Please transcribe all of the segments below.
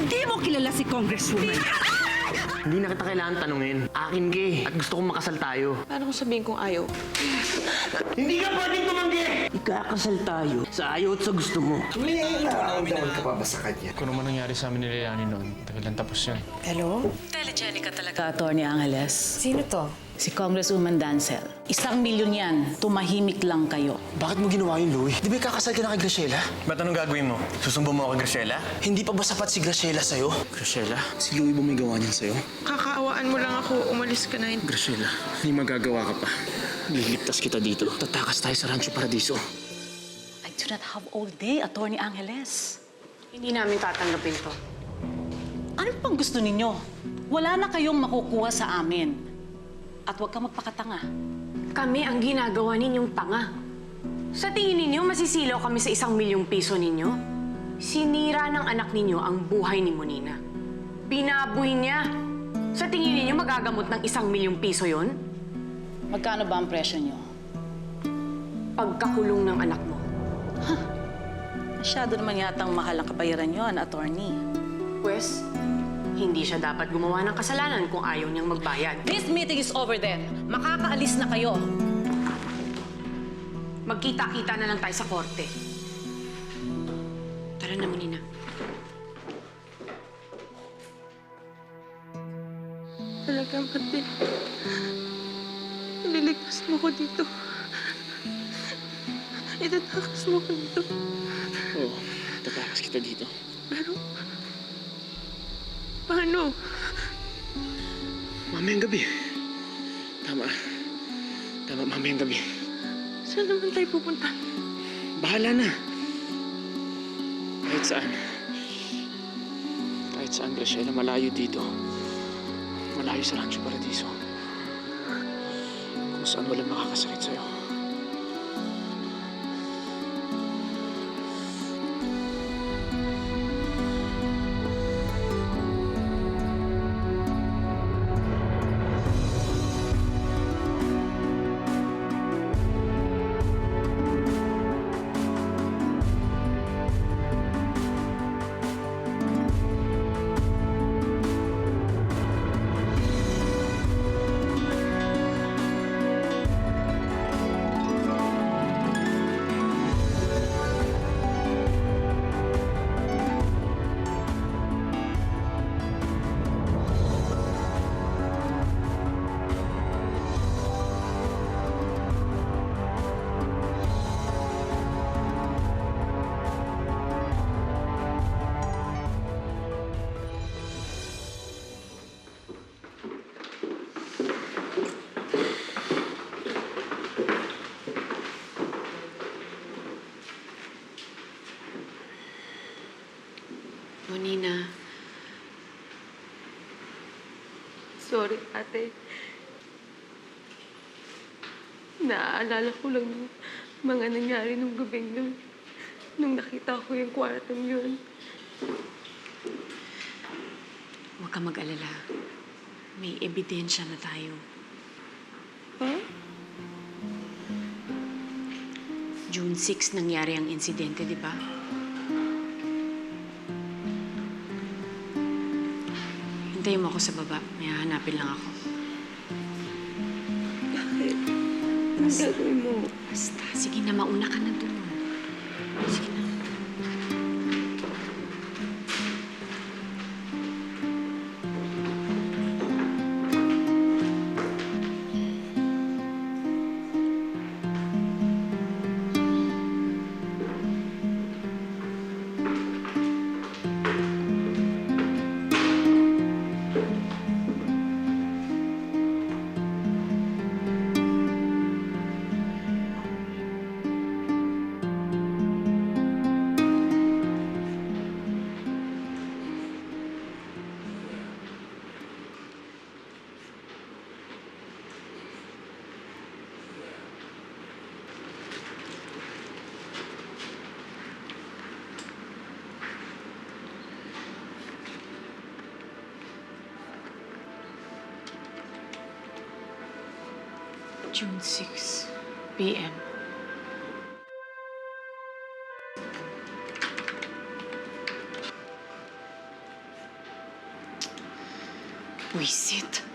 Hindi mo kilala si Congresswoman. Hindi na kita kailangan tanungin. Akin ka eh. At gusto kong makasal tayo. Paano kung sabihin kong ayaw? Hindi ka pwedeng tumanggi! Ikakasal tayo sa ayaw at sa gusto mo. Nararamdaman ka pa ba sa kanya? Kung naman nangyari sa amin ni Leilani noon, tagal lang tapos yun. Hello? Telegenic ka talaga, Atty. Angeles. Sino to? Si Congresswoman Dancel. 1 milyon yan. Tumahimik lang kayo. Bakit mo ginawa yun, Louie? Di ba kakasal ka na kay Graciela? Ba't anong gagawin mo? Susumbong mo ako kay Graciela? Hindi pa ba sapat si Graciela sa'yo? Graciela? Si Louie ba may gawa niyan sa'yo? Kakaawaan mo lang ako. Umalis ka na. Graciela, hindi magagawa ka pa. Liligtas kita dito. Tatakas tayo sa Rancho Paradiso. I do not have all day, Atty. Angeles. Hindi namin tatanggapin to. Ano pang gusto ninyo? Wala na kayong makukuha sa amin. At huwag kang magpakatanga. Kami ang ginagawa ninyong tanga. Sa tingin ninyo, masisilaw kami sa 1 milyong piso ninyo? Sinira ng anak ninyo ang buhay ni Monina. Binaboy niya. Sa tingin ninyo, magagamot ng 1 milyong piso yon? Magkano ba ang presyo nyo? Pagkakulong ng anak mo. Masyado naman yatang mahal ang kabayaran yon, attorney. Pwes, hindi siya dapat gumawa ng kasalanan kung ayaw niyang magbayad. This meeting is over then. Makakaalis na kayo. Magkita-kita na lang tayo sa korte. Tara na, Monina. Talagang pati. Liligtas mo ko dito. Itatakas mo ko dito. Oo, tatakas kita dito. Pero, paano? Mamayang gabi. Tama. Tama, mamayang gabi. Saan naman tayo pupunta? Bahala na. Kahit saan. Kahit saan, Graciela, malayo dito. Malayo sa Rancho Paradiso. Kung saan walang makakasakit sa'yo. Monina. Sorry, ate. Naaalala ko lang yung mga nangyari nung gabing nun. Nung nakita ko yung kwartong yun. Huwag ka mag-alala. May ebidensya na tayo. Ha? June 6 nangyari ang insidente, di ba? Hintayin mo ako sa baba. May hahanapin lang ako. Bakit? Anong gagawin mo? Basta, sige na, mauna ka na doon. Sige na. June 6 p.m. Buisit.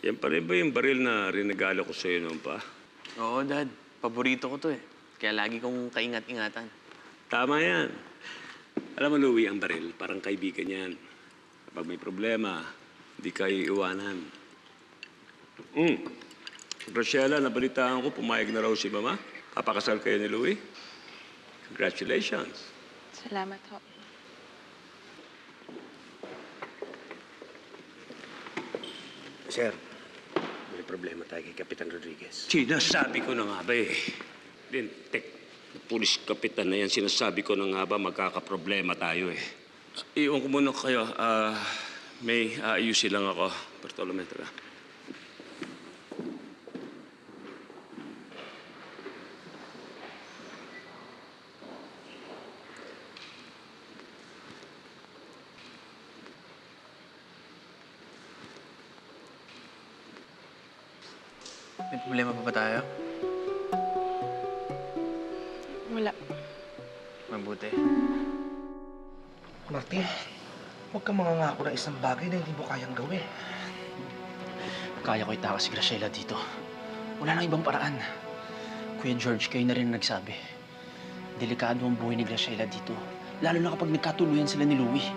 Yan pa rin ba yung baril na rinagalo ko sa'yo noon pa? Oo, Dad. Paborito ko to eh. Kaya lagi kong kaingat-ingatan. Tama yan. Alam mo, Louie, ang baril, parang kaibigan yan. Kapag may problema, hindi ka iiwanan. Rochella, nabalitaan ko, pumayag na raw si Mama. Papakasal kayo ni Louie. Congratulations. Salamat ho. Sir, may problema tayo kay Kapitan Rodriguez. Sinasabi ko na nga ba eh. Lintek, pulis kapitan na yan, sinasabi ko na nga ba magkakaproblema tayo eh. Iwan ko muna kayo. May aayusin lang ako. Bartolome, tara. May problema pa ba tayo? Wala. Mabuti. Martin, huwag kang mangangako ng isang bagay na hindi mo kayang gawin. Kaya ko itakas si Graciela dito. Wala nang ibang paraan. Kuya George, kayo na rin ang nagsabi. Delikado ang buhay ni Graciela dito. Lalo na kapag nagkatuluyan sila ni Louie.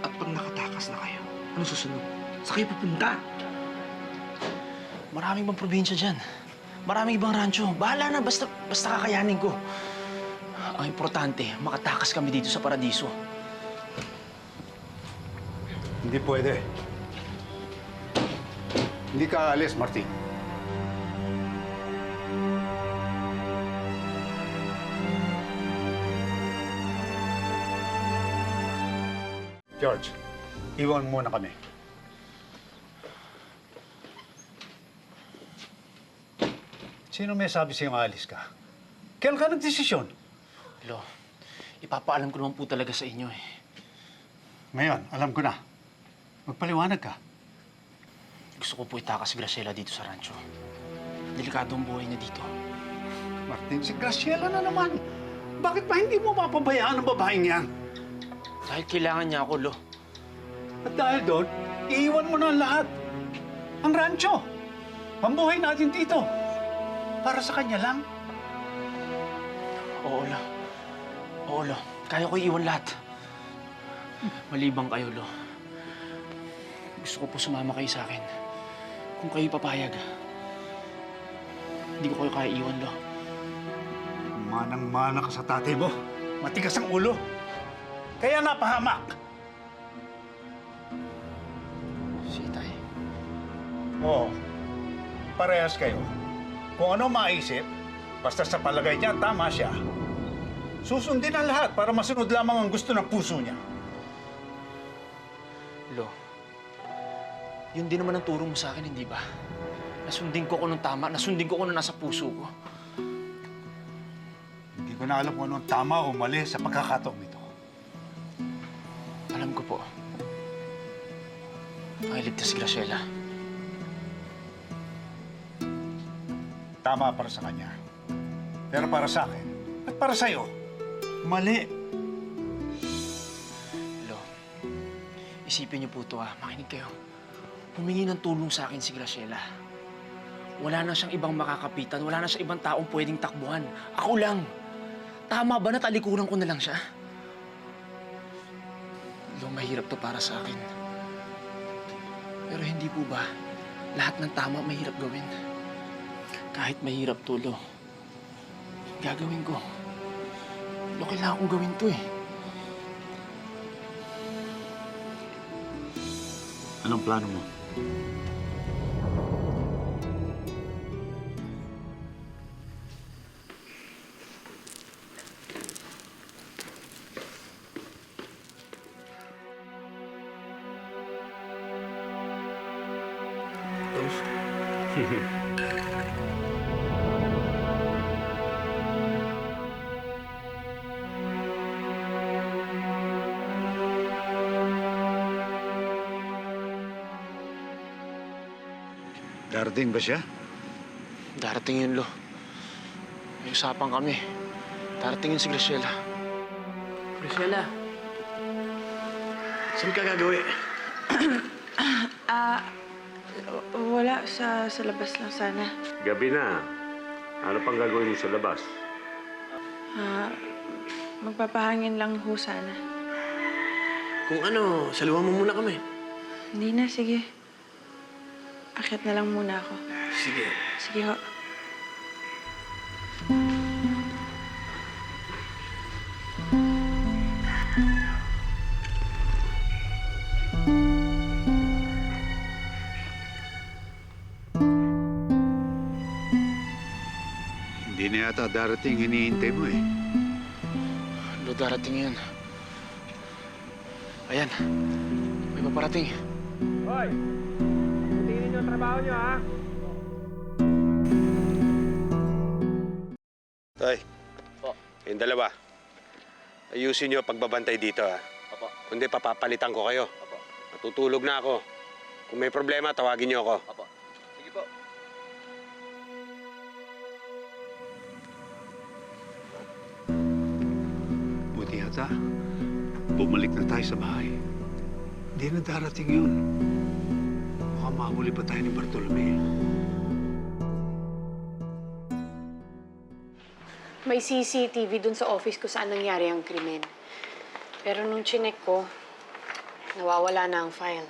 At pag nakatakas na kayo, ano susunod? Sa kayo pupunta? Maraming ibang probinsya dyan. Maraming ibang rancho. Bahala na, basta kakayanin ko. Ang importante, makatakas kami dito sa paradiso. Hindi pwede. Hindi ka aalis, Martin. George, iwan mo muna kami. Sino may sabi sa'yo aalis ka? Kailan ka nagdesisyon? Lo, ipapaalam ko naman po talaga sa inyo eh. Ngayon, alam ko na. Magpaliwanag ka. Gusto ko po itakas si Graciela dito sa rancho. Delikado ang buhay niya dito. Martin, si Graciela na naman. Bakit ba hindi mo mapabayaan ang babaeng yan? Dahil kailangan niya ako, Lo. At dahil doon, iiwan mo na ang lahat. Ang rancho. Ang buhay natin dito. Para sa kanya lang. Oo, Lo. Oo, Lo. Kaya ko iiwan lahat. Malibang kayo, Lo. Gusto ko po sumama kayo sa akin. Kung kayo papayag. Hindi ko kayo kaya iwan, Lo. Manang-mana ka sa tatay mo. Matigas ang ulo. Kaya napahamak. Si Tay. Oo. Parehas kayo. Kung ano maisip, basta sa palagay niya, tama siya. Susundin ang lahat para masunod lamang ang gusto ng puso niya. Lo, yun din naman ang turo mo sa akin, hindi ba? Nasundin ko kung anong tama, nasundin ko kung ano nasa puso ko. Hindi ko na alam kung anong tama o mali sa pagkakataong ito. Alam ko po. Makiligtas si Graciela. Tama para sa kanya. Pero para sa akin, at para sa'yo, mali. Lo, isipin niyo po ito makinig kayo. Humingi ng tulong sa akin si Graciela. Wala na siyang ibang makakapitan, wala na siyang ibang taong pwedeng takbuhan. Ako lang. Tama ba na talikuran ko na lang siya? Lo, mahirap to para sa akin. Pero hindi po ba, lahat ng tama mahirap gawin. Kahit mahirap to, Lo, gagawin ko. Lo, kailangan kong gawin to eh. Anong plano mo? Tapos Darating ba siya? Darating yun, Lo. May usapan kami. Darating yun si Graciela. Graciela. Saan ka gagawin? Wala. Sa labas lang sana. Gabi na. Ano pang gagawin mo sa labas? Magpapahangin lang ho sana. Kung ano, saluhan mo muna kami. Hindi na, sige. Akyat na lang muna ako. Sige. Sige ho. Hindi na yata darating hinihintay mo eh. Lo, darating yun. Ayan. May paparating. Hoy! Tingin niyo ang trabaho niyo, ha? Tay, yung dalawa, ayusin niyo pagbabantay dito, ha? Opo. Kundi papapalitan ko kayo. Opo. Matutulog na ako. Kung may problema, tawagin niyo ako. Opo. Sige po. Buti yata, bumalik na tayo sa bahay. Hindi na darating yun. Mukhang mahuli pa tayo ni Bartolome. May CCTV dun sa office ko saan nangyari ang krimen. Pero nung chinek ko, nawawala na ang file.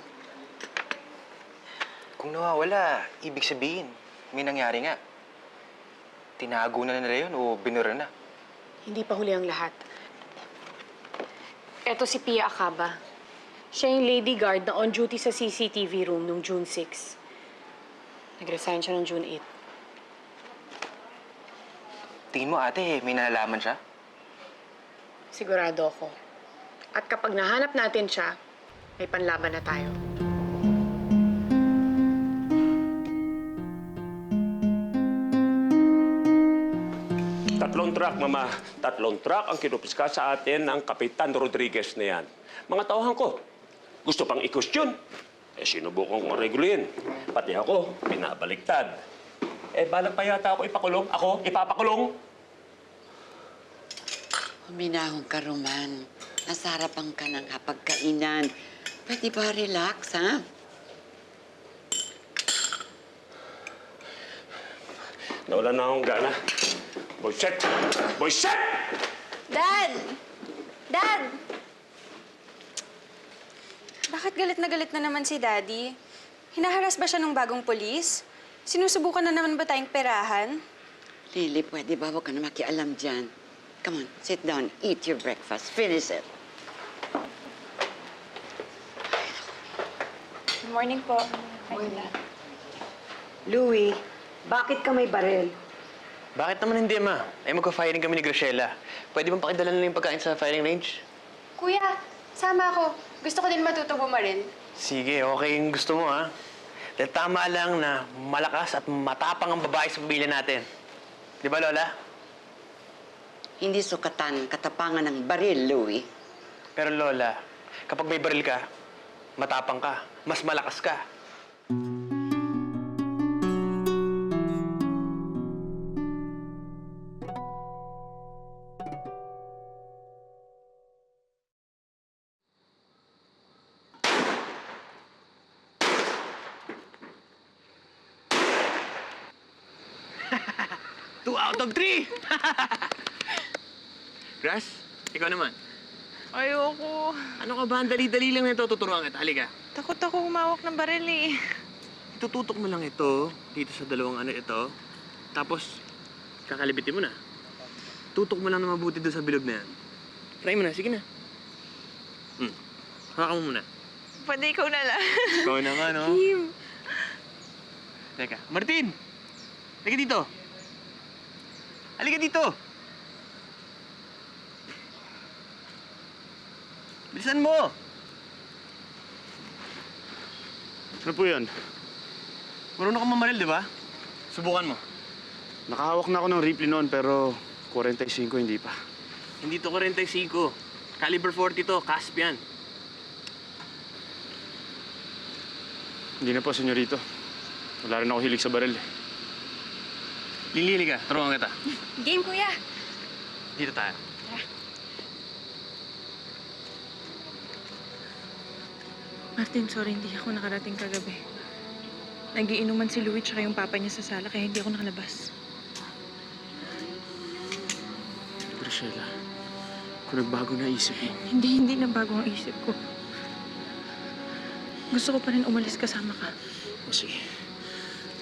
Kung nawawala, ibig sabihin, may nangyari nga. Tinago na nila yun o binura na. Hindi pa huli ang lahat. Eto si Pia Acaba. Siya yung lady guard na on duty sa CCTV room nung June 6. Nag-resign siya nung June 8. Tingin mo ate, may nalalaman siya? Sigurado ako. At kapag nahanap natin siya, may panlaban na tayo. Tatlong truck, Mama. Tatlong truck ang kinupiska sa atin ng Kapitan Rodriguez na yan. Mga tauhan ko, gusto pang i-question. Sinubukan kong regulin. Pati ako, pinabaliktad. Balang pa yata ako ipakulong. Ako, ipapakulong. Huminahon ka, Roman. Nasa harapan ka ng hapagkainan. Pwede ba relax, ha? Nawala na akong gana. Boyset! Boyset! Dad! Dad! Bakit galit na naman si Daddy? Hinaharas ba siya ng bagong polis? Sinusubukan na naman ba tayong perahan? Lily, pwede ba? Huwag ka na makialam dyan. Come on, sit down. Eat your breakfast. Finish it. Good morning po. Louie, bakit ka may baril? Bakit naman hindi, Ma? Magka-firing kami ni Graciela. Pwede bang pakidala na yung pagkain sa firing range? Kuya, sama ako. Gusto ko din matuto bumaril. Sige, okay yung gusto mo, ha? Dahil tama lang na malakas at matapang ang babae sa pamilya natin. Di ba, Lola? Hindi sukatan, katapangan ng baril, Louie. Pero, Lola, kapag may baril ka, matapang ka, mas malakas ka. Two out of 3! Grass, ikaw naman. Ayoko. Ano ka ba? Ang dali-dali lang nito. Tuturuan kita. Halika. Takot ako humawak ng baril eh. Itututok mo lang ito dito sa dalawang ano ito. Tapos, kakalibitin mo na. Tutok mo lang na mabuti doon sa bilog na yan. Try mo na. Sige na. Hawakan mo muna. Pwede ikaw na lang. Ikaw na nga, no? Kim. Teka. Martin! Halika dito. Halika dito! Bilisan mo! Ano po yun? Marunong ka mamaril, di ba? Subukan mo. Nakahawak na ako ng Ripley noon pero 45 hindi pa. Hindi to 45. Caliber 40 to, Caspian. Hindi na po, senyorito. Wala rin ako hilig sa baril. Lili ka, turuan kita. Game, kuya. Dito tayo. Martin, sorry, hindi ako nakarating kagabi. Nagiinuman si Louie tsaka yung papa niya sa sala, kaya hindi ako nakalabas. Graciela, kung nagbago na isip mo, Hindi na bago ang isip ko. Gusto ko pa rin umalis kasama ka. o sige.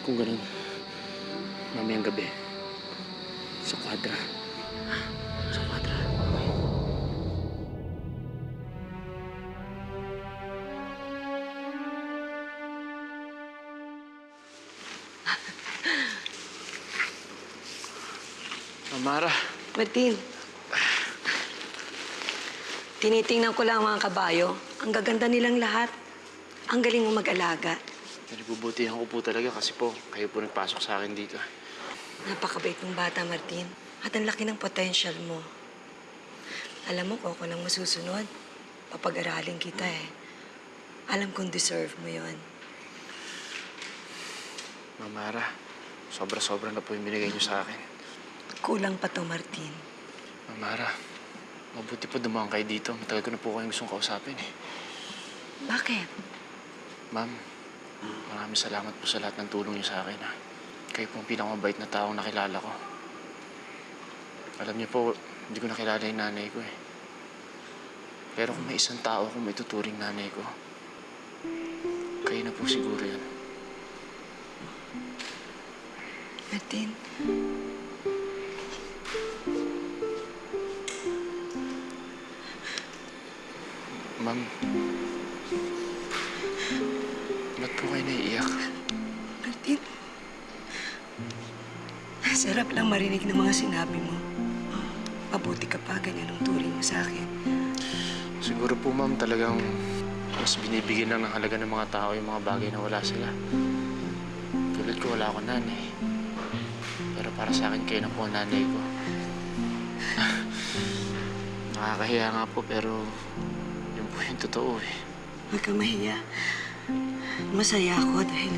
Kung ganun, mamayang gabi, sa kwadra. Sa kwadra. Amara, Martin, tinitingnan ko lang ang mga kabayo. Ang gaganda nilang lahat. Ang galing mo mag-alaga. nalibubutihan ko po talaga kasi po, kayo po nagpasok sa akin dito. Napakabait mong bata, Martin. At ang laki ng potential mo. Alam mo, kung ako lang masusunod, papag-aralin kita eh. Alam kong deserve mo yon. Mamara, sobra-sobra na po yung binigay niyo sa akin. Kulang pa to, Martin. Mamara, mabuti pa dumaan kayo dito. Matagal ko na po kayong gustong kausapin eh. Bakit? Ma'am, maraming salamat po sa lahat ng tulong niyo sa akin ha. Kayo po ang pinakamabait na taong nakilala ko. Alam niyo po, hindi ko nakilala yung nanay ko eh. Pero kung may isang tao akong may tuturing nanay ko, kayo na po siguro yan. Martin, Ma'am, ba't po kayo naiiyak? Martin. Sarap lang marinig ng mga sinabi mo. Mabuti ka pa, ganyan ang turing mo sa akin. Siguro po, ma'am, talagang mas binibigyan lang ng halaga ng mga tao yung mga bagay na wala sila. Tulad ko, wala akong nanay. Pero para sa akin, kayo na po ang nanay ko. Nakakahiya nga po, pero yun po yung totoo eh. Huwag kang mahiya. Masaya ako dahil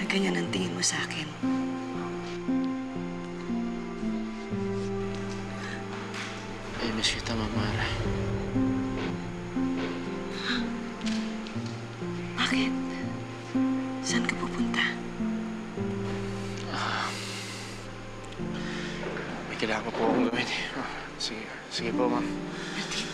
ganyan ang tingin mo sa akin. I miss kita, Mamara. Bakit? Saan ka pupunta? May kailangan pa po akong gawin eh. Sige po, ma'am. Martin.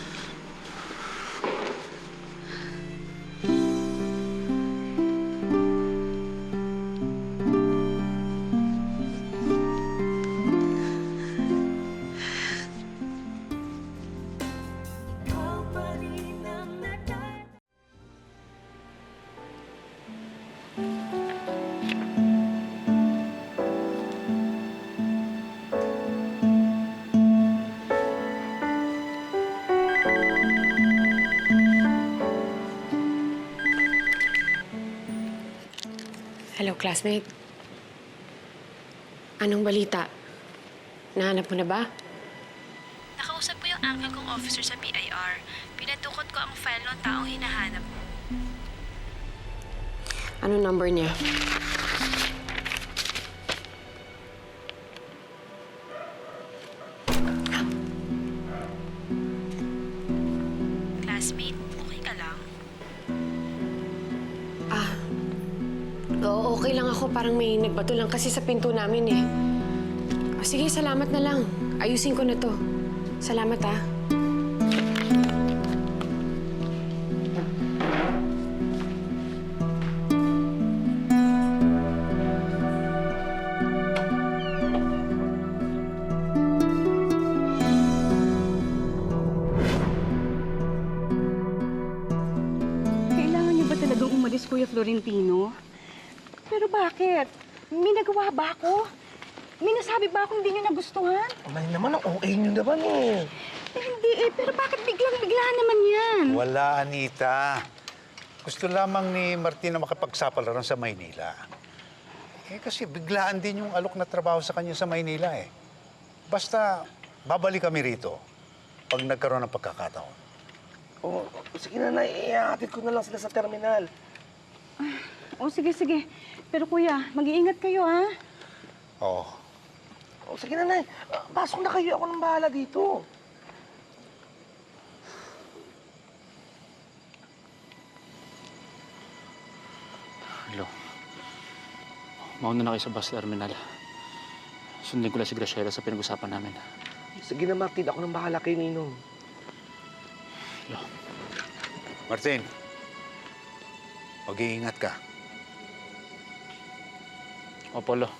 Hello, classmate. Anong balita? Nahanap mo na ba? Nakausap ko yung uncle kong officer sa BIR. Pinatukot ko ang file ng taong hinahanap mo. Anong number niya? Classmate, okay ka lang? Oo, okay lang ako. Parang may nagbato lang kasi sa pinto namin eh. O, sige, salamat na lang. Ayusin ko na to. Salamat ah. Kailangan niyo ba talagang umalis, Kuya Florentino? Pero bakit? May nagawa ba ako? May nasabi ba akong hindi niyo nagustuhan? May naman, ang okay nyo naman eh. Hindi eh, pero bakit biglang-bigla naman yan? Wala, Anita. Gusto lamang ni Martin na makapagsapalaran sa Maynila. Kasi biglaan din yung alok na trabaho sa kanya sa Maynila eh. Basta, babalik kami rito pag nagkaroon ng pagkakataon. Oh, sige na, ihatid ko na lang sila sa terminal. O, sige. Pero kuya, mag-iingat kayo, ha? Oo. Oh, sige na, pasok na kayo. Ako nang bahala dito. Hello. Mauna na kayo sa bus terminal. Sundin ko lang si Graciela sa pinag-usapan namin. Sige na, Martin. Ako nang bahala kay Ninong. Hello. Martin, mag-iingat ka. Opo, Lo.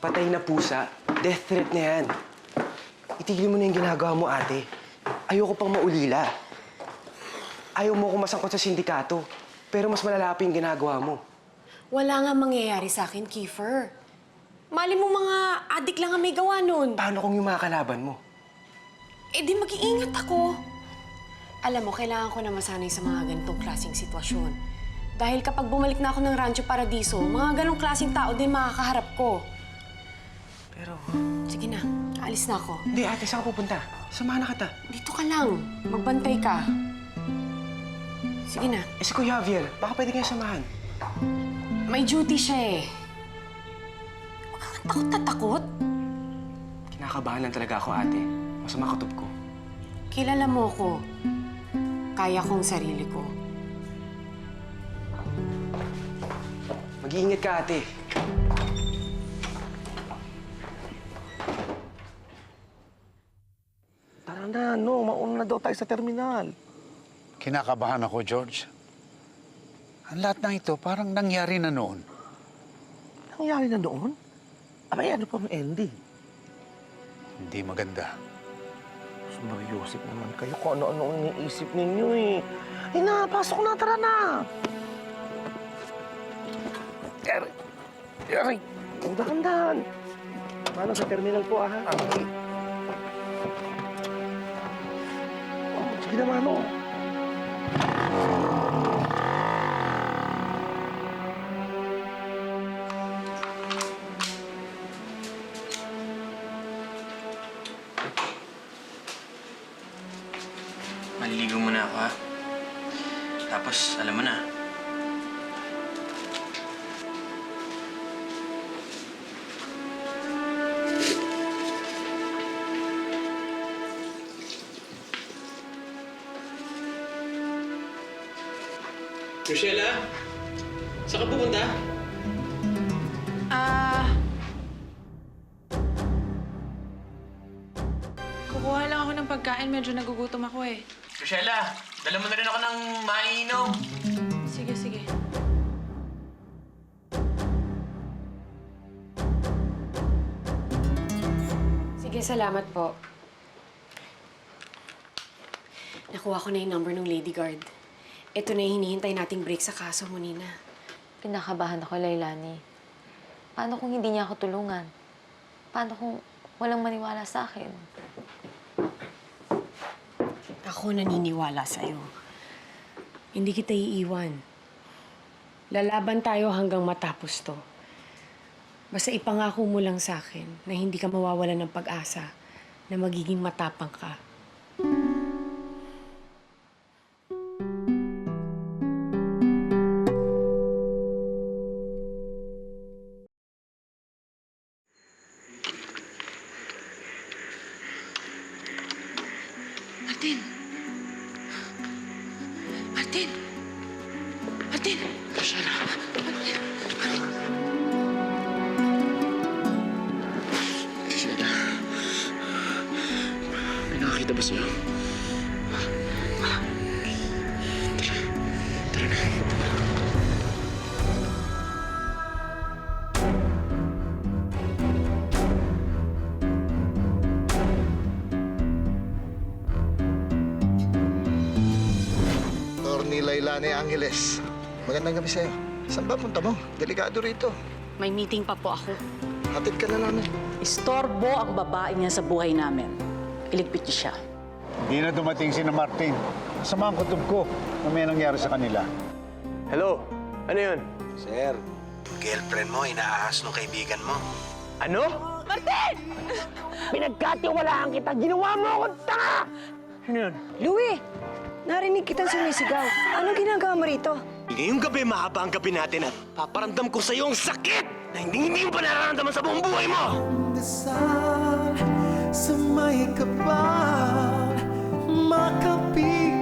Patay na pusa. Death threat na yan. Itigil mo na yung ginagawa mo, ate. Ayoko pang maulila. Ayaw mo ko masangkot sa sindikato. Pero mas malala pa yung ginagawa mo. Wala nga mangyayari sa akin, Kiefer. Mali mo mga adik lang ang may gawa nun. Paano kung yung mga kalaban mo? Eh di mag-iingat ako. Alam mo, kailangan ko na masanay sa mga ganitong klaseng sitwasyon. Dahil kapag bumalik na ako ng Rancho Paradiso, mga ganong klaseng tao din makakaharap ko. Pero... Sige na, alis na ako. Hindi, ate, saan ka pupunta? Samahan na kita. Dito ka lang. Magbantay ka. Sige na. Eh, si Kuya Javier, baka pwede kayo samahan. May duty siya eh. Huwag kang takot na takot. Kinakabahan lang talaga ako, ate. Masama katob ko. Kilala mo ko. Kaya kong sarili ko. Mag-iingat ka, ate. Tara na, mauna na daw tayo sa terminal. Kinakabahan ako, George. Ang lahat ng ito parang nangyari na noon. Nangyari na noon? Abay, ano pa ang ending? Hindi maganda. Sumaryosip naman kayo kung ano-ano ang iniisip ninyo eh. Ay na, pasok na, tara na! Aray! Dahan-dahan! Paano sa terminal po, ha? Okay. Oh, sige na, Mano. Maliligo muna ako, ha? Tapos, alam mo na. Rochella? Saan ka pupunta? Kukuha lang ako ng pagkain. Medyo nagugutom ako eh. Rochella, dala mo na rin ako ng mainom. Sige. Sige, salamat po. Nakuha ko na yung number ng Lady Guard. Ito na yung hinihintay nating break sa kaso mo, Nina. Kinakabahan ako, Lailani. Paano kung hindi niya ako tulungan? Paano kung walang maniwala sa akin? Ako naniniwala sa'yo. Hindi kita iiwan. Lalaban tayo hanggang matapos to. Basta ipangako mo lang sa akin na hindi ka mawawalan ng pag-asa na magiging matapang ka. Martin! Martin! Martin! Graciela. Graciela. May nakakita ba sa'yo? Tara na. Attorney Lailani Angeles. Magandang gabi sa'yo. Saan ba punta mo? Delikado rito. May meeting pa po ako. Hatid ka na namin. Istorbo ang babae niya sa buhay namin. Iligpit niyo siya. Hindi na dumating si Martin. Masama ang kutob ko na may nangyari sa kanila. Hello? Ano yun? Sir, girlfriend mo, inaahas ng kaibigan mo. Ano? Martin! Pinagkatiwalaan kita! Ginawa mo akong tanga! Ano yun? Louie! Narinig kitang sumisigaw. Anong ginagawa mo rito? Ngayong gabi, mahaba ang gabi natin at paparamdam ko sa iyo ang sakit na hindi mo pa nararamdaman sa buong buhay mo! Dasal sa may kapal, makapiling